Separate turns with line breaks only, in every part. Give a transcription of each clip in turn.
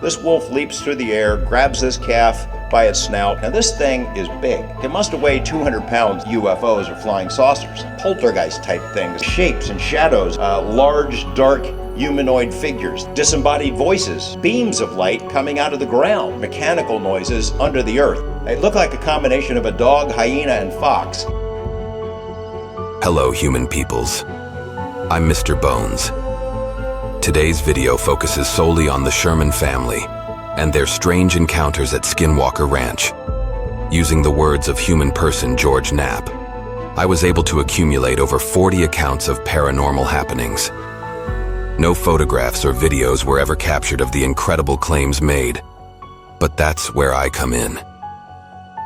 This wolf leaps through the air, grabs this calf by its snout. Now this thing is big. It must have weighed 200 pounds. UFOs or flying saucers, poltergeist type things, shapes and shadows, large, dark, humanoid figures, disembodied voices, beams of light coming out of the ground, mechanical noises under the earth. It looked like a combination of a dog, hyena, and fox.
Hello, human peoples. I'm Mr. Bones. Today's video focuses solely on the Sherman family and their strange encounters at Skinwalker Ranch. Using the words of human person George Knapp, I was able to accumulate over 40 accounts of paranormal happenings. No photographs or videos were ever captured of the incredible claims made, but that's where I come in.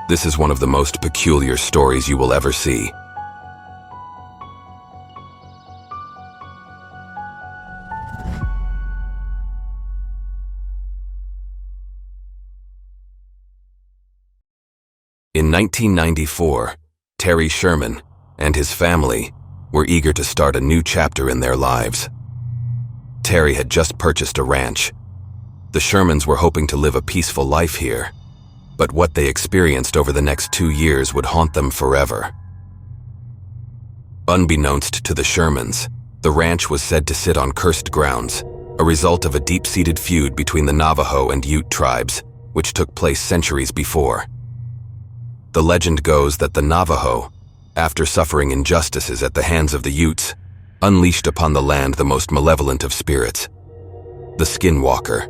This is one of the most peculiar stories you will ever see. In 1994, Terry Sherman and his family were eager to start a new chapter in their lives. Terry had just purchased a ranch. The Shermans were hoping to live a peaceful life here, but what they experienced over the next 2 years would haunt them forever. Unbeknownst to the Shermans, the ranch was said to sit on cursed grounds, a result of a deep-seated feud between the Navajo and Ute tribes, which took place centuries before. The legend goes that the Navajo, after suffering injustices at the hands of the Utes, unleashed upon the land the most malevolent of spirits, the Skinwalker.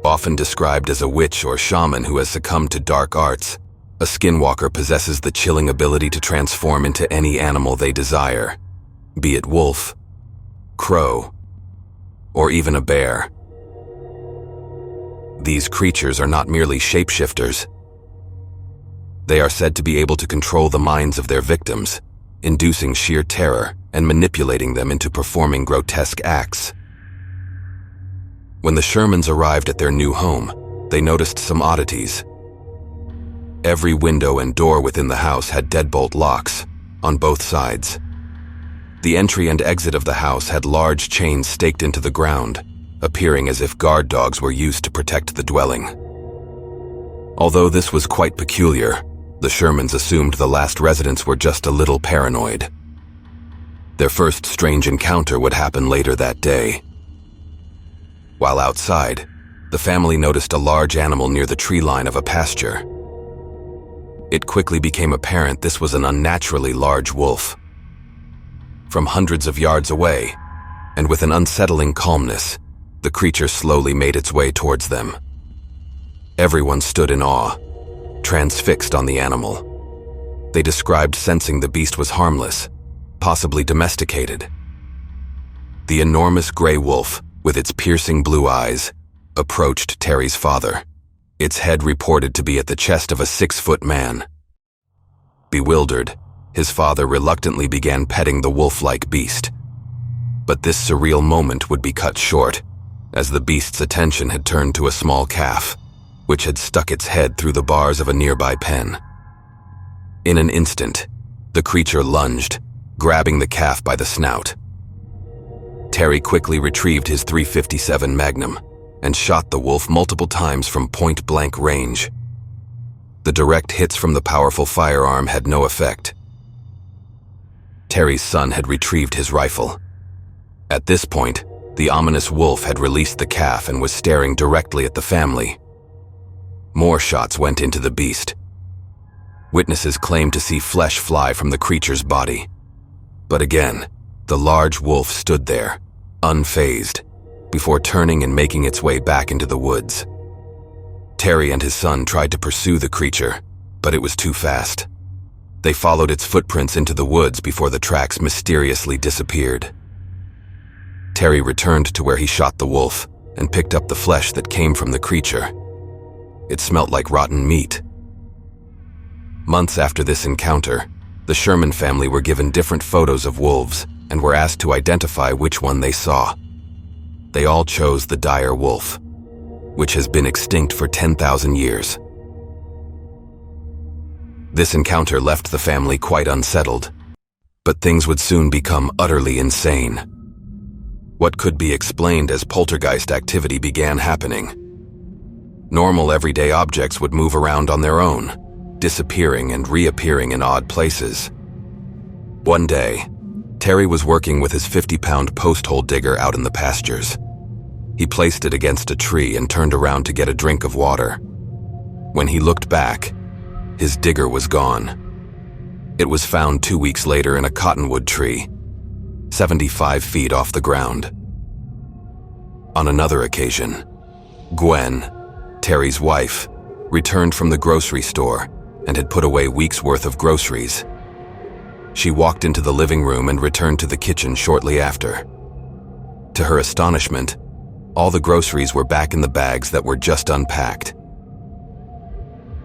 Often described as a witch or shaman who has succumbed to dark arts, a Skinwalker possesses the chilling ability to transform into any animal they desire, be it wolf, crow, or even a bear. These creatures are not merely shapeshifters. They are said to be able to control the minds of their victims, inducing sheer terror and manipulating them into performing grotesque acts. When the Shermans arrived at their new home, they noticed some oddities. Every window and door within the house had deadbolt locks on both sides. The entry and exit of the house had large chains staked into the ground, appearing as if guard dogs were used to protect the dwelling. Although this was quite peculiar, the Shermans assumed the last residents were just a little paranoid. Their first strange encounter would happen later that day. While outside, the family noticed a large animal near the tree line of a pasture. It quickly became apparent this was an unnaturally large wolf. From hundreds of yards away, and with an unsettling calmness, the creature slowly made its way towards them. Everyone stood in awe, transfixed on the animal. They described sensing the beast was harmless, possibly domesticated. The enormous gray wolf, with its piercing blue eyes, approached Terry's father. Its head reported to be at the chest of a 6-foot man. Bewildered, his father reluctantly began petting the wolf-like beast. But this surreal moment would be cut short, as the beast's attention had turned to a small calf, which had stuck its head through the bars of a nearby pen. In an instant, the creature lunged, grabbing the calf by the snout. Terry quickly retrieved his .357 Magnum and shot the wolf multiple times from point-blank range. The direct hits from the powerful firearm had no effect. Terry's son had retrieved his rifle. At this point, the ominous wolf had released the calf and was staring directly at the family. More shots went into the beast. Witnesses claimed to see flesh fly from the creature's body. But again, the large wolf stood there, unfazed, before turning and making its way back into the woods. Terry and his son tried to pursue the creature, but it was too fast. They followed its footprints into the woods before the tracks mysteriously disappeared. Terry returned to where he shot the wolf and picked up the flesh that came from the creature. It smelt like rotten meat. Months after this encounter, the Sherman family were given different photos of wolves and were asked to identify which one they saw. They all chose the dire wolf, which has been extinct for 10,000 years. This encounter left the family quite unsettled, but things would soon become utterly insane. What could be explained as poltergeist activity began happening, Normal everyday objects would move around on their own, disappearing and reappearing in odd places. One day, Terry was working with his 50-pound post-hole digger out in the pastures. He placed it against a tree and turned around to get a drink of water. When he looked back, his digger was gone. It was found 2 weeks later in a cottonwood tree, 75 feet off the ground. On another occasion, Gwen, Terry's wife, returned from the grocery store and had put away weeks' worth of groceries. She walked into the living room and returned to the kitchen shortly after. To her astonishment, all the groceries were back in the bags that were just unpacked.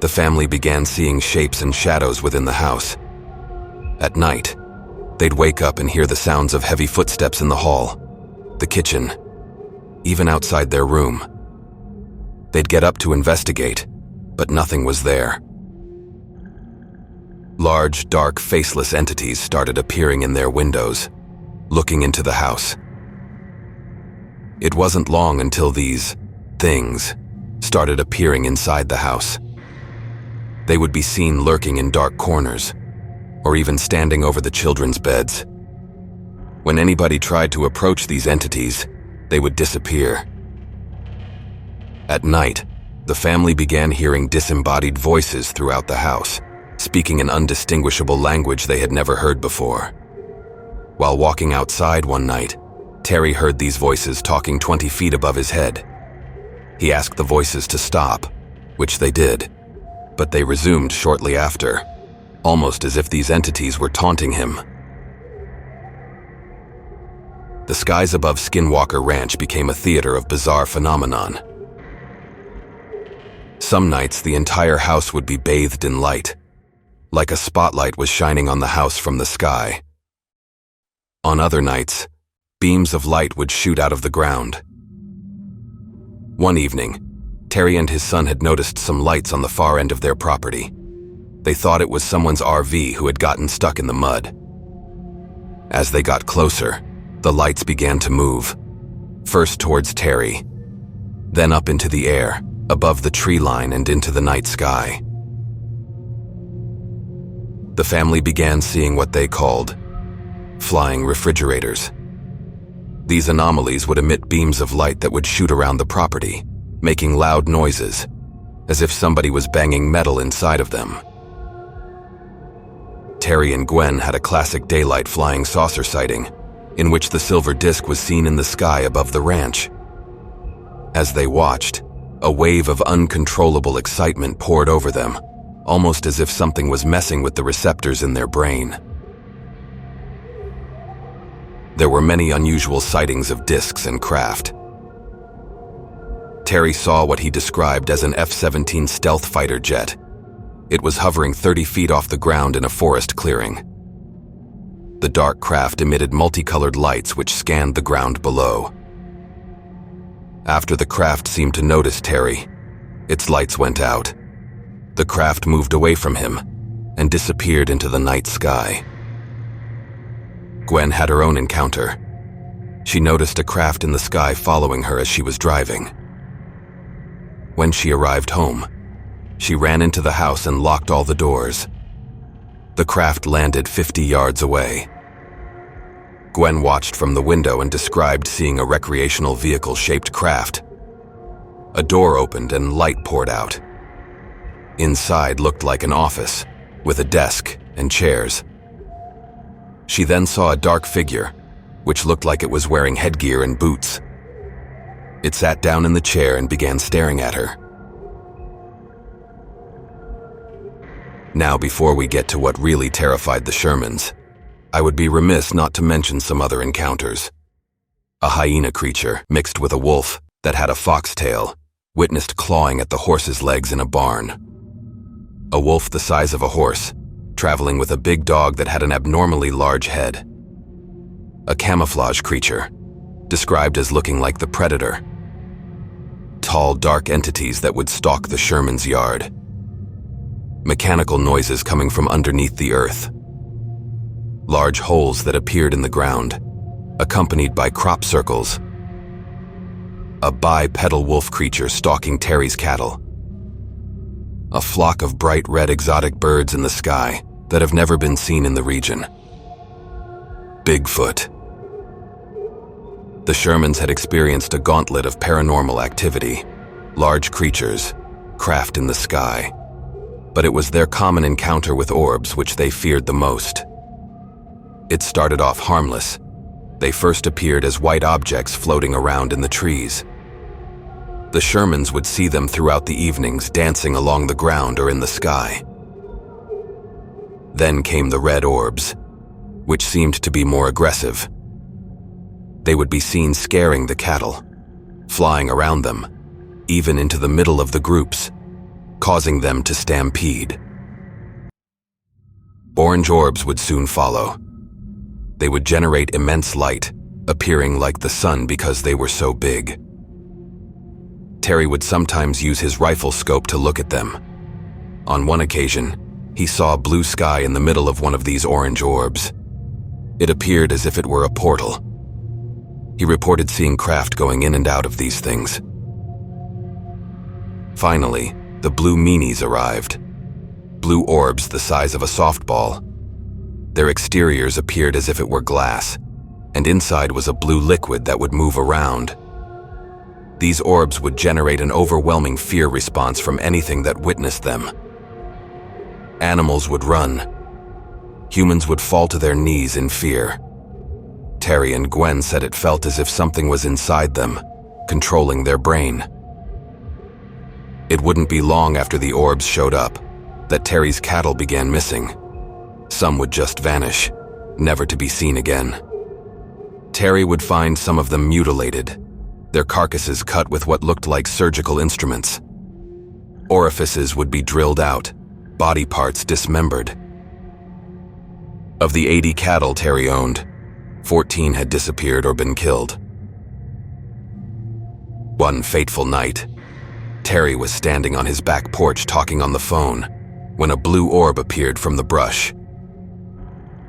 The family began seeing shapes and shadows within the house. At night, they'd wake up and hear the sounds of heavy footsteps in the hall, the kitchen, even outside their room. They'd get up to investigate, but nothing was there. Large, dark, faceless entities started appearing in their windows, looking into the house. It wasn't long until these things started appearing inside the house. They would be seen lurking in dark corners, or even standing over the children's beds. When anybody tried to approach these entities, they would disappear. At night, the family began hearing disembodied voices throughout the house, speaking an undistinguishable language they had never heard before. While walking outside one night, Terry heard these voices talking 20 feet above his head. He asked the voices to stop, which they did, but they resumed shortly after, almost as if these entities were taunting him. The skies above Skinwalker Ranch became a theater of bizarre phenomenon. Some nights, the entire house would be bathed in light, like a spotlight was shining on the house from the sky. On other nights, beams of light would shoot out of the ground. One evening, Terry and his son had noticed some lights on the far end of their property. They thought it was someone's RV who had gotten stuck in the mud. As they got closer, the lights began to move, first towards Terry, then up into the air, above the tree line and into the night sky. The family began seeing what they called flying refrigerators. These anomalies would emit beams of light that would shoot around the property, making loud noises, as if somebody was banging metal inside of them. Terry and Gwen had a classic daylight flying saucer sighting, in which the silver disc was seen in the sky above the ranch. As they watched, a wave of uncontrollable excitement poured over them, almost as if something was messing with the receptors in their brain. There were many unusual sightings of discs and craft. Terry saw what he described as an F-17 stealth fighter jet. It was hovering 30 feet off the ground in a forest clearing. The dark craft emitted multicolored lights which scanned the ground below. After the craft seemed to notice Terry, its lights went out. The craft moved away from him and disappeared into the night sky. Gwen had her own encounter. She noticed a craft in the sky following her as she was driving. When she arrived home, she ran into the house and locked all the doors. The craft landed 50 yards away. Gwen watched from the window and described seeing a recreational vehicle-shaped craft. A door opened and light poured out. Inside looked like an office, with a desk and chairs. She then saw a dark figure, which looked like it was wearing headgear and boots. It sat down in the chair and began staring at her. Now, before we get to what really terrified the Shermans, I would be remiss not to mention some other encounters. A hyena creature, mixed with a wolf, that had a foxtail, witnessed clawing at the horse's legs in a barn. A wolf the size of a horse, traveling with a big dog that had an abnormally large head. A camouflage creature, described as looking like the predator. Tall, dark entities that would stalk the Sherman's yard. Mechanical noises coming from underneath the earth. Large holes that appeared in the ground, accompanied by crop circles. a bipedal wolf creature stalking Terry's cattle. A flock of bright red exotic birds in the sky that have never been seen in the region. Bigfoot. The Shermans had experienced a gauntlet of paranormal activity, large creatures, craft in the sky. But it was their common encounter with orbs which they feared the most. It started off harmless. They first appeared as white objects floating around in the trees. The Shermans would see them throughout the evenings dancing along the ground or in the sky. Then came the red orbs, which seemed to be more aggressive. They would be seen scaring the cattle, flying around them, even into the middle of the groups, causing them to stampede. Orange orbs would soon follow. They would generate immense light, appearing like the sun because they were so big. Terry would sometimes use his rifle scope to look at them. On one occasion, he saw blue sky in the middle of one of these orange orbs. It appeared as if it were a portal. He reported seeing craft going in and out of these things. Finally, the blue meanies arrived. Blue orbs the size of a softball. Their exteriors appeared as if it were glass, and inside was a blue liquid that would move around. These orbs would generate an overwhelming fear response from anything that witnessed them. Animals would run. Humans would fall to their knees in fear. Terry and Gwen said it felt as if something was inside them, controlling their brain. It wouldn't be long after the orbs showed up that Terry's cattle began missing. Some would just vanish, never to be seen again. Terry would find some of them mutilated, their carcasses cut with what looked like surgical instruments. Orifices would be drilled out, body parts dismembered. Of the 80 cattle Terry owned, 14 had disappeared or been killed. One fateful night, Terry was standing on his back porch talking on the phone when a blue orb appeared from the brush.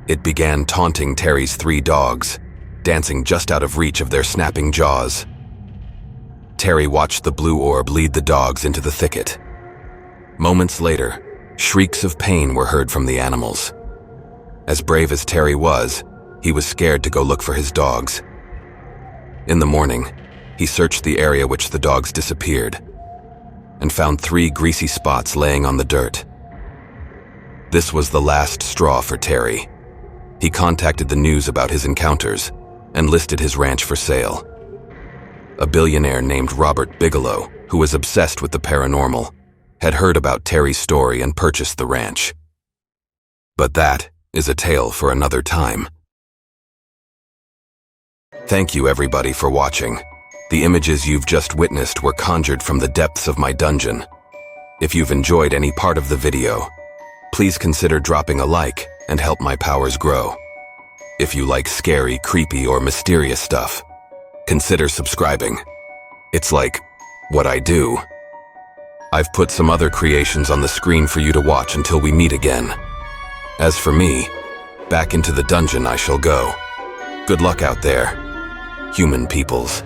It began taunting Terry's 3 dogs, dancing just out of reach of their snapping jaws. Terry watched the blue orb lead the dogs into the thicket. Moments later, shrieks of pain were heard from the animals. As brave as Terry was, he was scared to go look for his dogs. In the morning, he searched the area which the dogs disappeared and found 3 greasy spots laying on the dirt. This was the last straw for Terry. He contacted the news about his encounters and listed his ranch for sale. A billionaire named Robert Bigelow, who was obsessed with the paranormal, had heard about Terry's story and purchased the ranch. But that is a tale for another time. Thank you everybody for watching. The images you've just witnessed were conjured from the depths of my dungeon. If you've enjoyed any part of the video, please consider dropping a like and help my powers grow. If you like scary, creepy, or mysterious stuff, consider subscribing. It's like what I do. I've put some other creations on the screen for you to watch until we meet again. As for me, back into the dungeon I shall go. Good luck out there, human peoples.